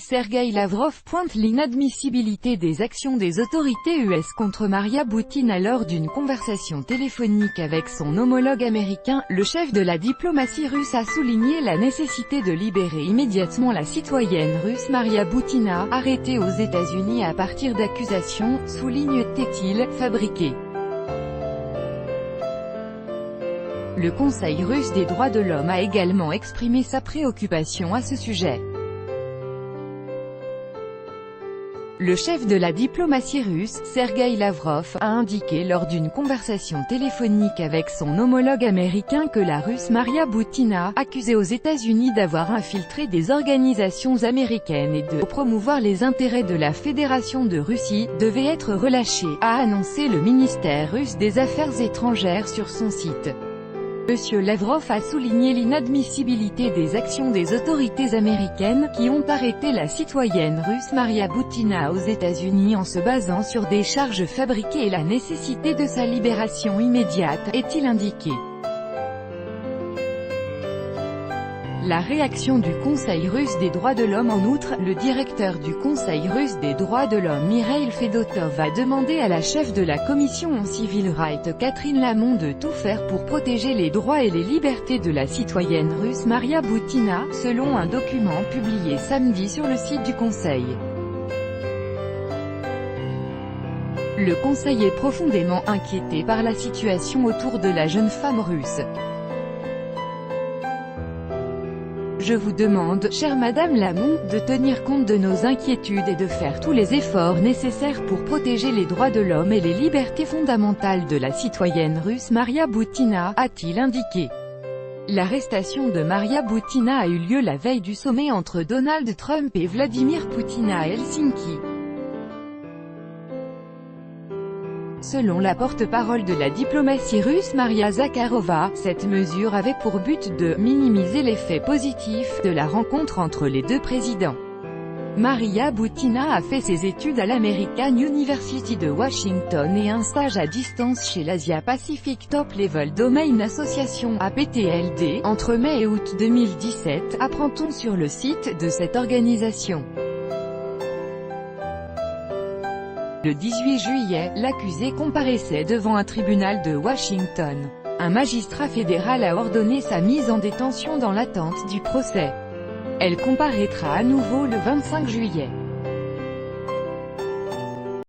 Sergueï Lavrov pointe l'inadmissibilité des actions des autorités US contre Maria Butina lors d'une conversation téléphonique avec son homologue américain. Le chef de la diplomatie russe a souligné la nécessité de libérer immédiatement la citoyenne russe Maria Butina, arrêtée aux États-Unis à partir d'accusations, souligne-t-il, fabriquées. Le Conseil russe des droits de l'homme a également exprimé sa préoccupation à ce sujet. Le chef de la diplomatie russe, Sergueï Lavrov, a indiqué lors d'une conversation téléphonique avec son homologue américain que la Russe Maria Butina, accusée aux États-Unis d'avoir infiltré des organisations américaines et de promouvoir les intérêts de la Fédération de Russie, devait être relâchée, a annoncé le ministère russe des Affaires étrangères sur son site. M. Lavrov a souligné l'inadmissibilité des actions des autorités américaines, qui ont arrêté la citoyenne russe Maria Butina aux États-Unis en se basant sur des charges fabriquées et la nécessité de sa libération immédiate, est-il indiqué. La réaction du Conseil russe des droits de l'homme. En outre, le directeur du Conseil russe des droits de l'homme Mikhail Fedotov a demandé à la chef de la commission Civil Rights Catherine Lamont de tout faire pour protéger les droits et les libertés de la citoyenne russe Maria Butina, selon un document publié samedi sur le site du Conseil. Le Conseil est profondément inquiété par la situation autour de la jeune femme russe. Je vous demande, chère Madame Lamont, de tenir compte de nos inquiétudes et de faire tous les efforts nécessaires pour protéger les droits de l'homme et les libertés fondamentales de la citoyenne russe Maria Butina, a-t-il indiqué. L'arrestation de Maria Butina a eu lieu la veille du sommet entre Donald Trump et Vladimir Poutine à Helsinki. Selon la porte-parole de la diplomatie russe Maria Zakharova, cette mesure avait pour but de minimiser l'effet positif de la rencontre entre les deux présidents. Maria Butina a fait ses études à l'American University de Washington et un stage à distance chez l'Asia Pacific Top Level Domain Association (APTLD) entre mai et août 2017, apprend-on sur le site de cette organisation. Le 18 juillet, l'accusée comparaissait devant un tribunal de Washington. Un magistrat fédéral a ordonné sa mise en détention dans l'attente du procès. Elle comparaîtra à nouveau le 25 juillet.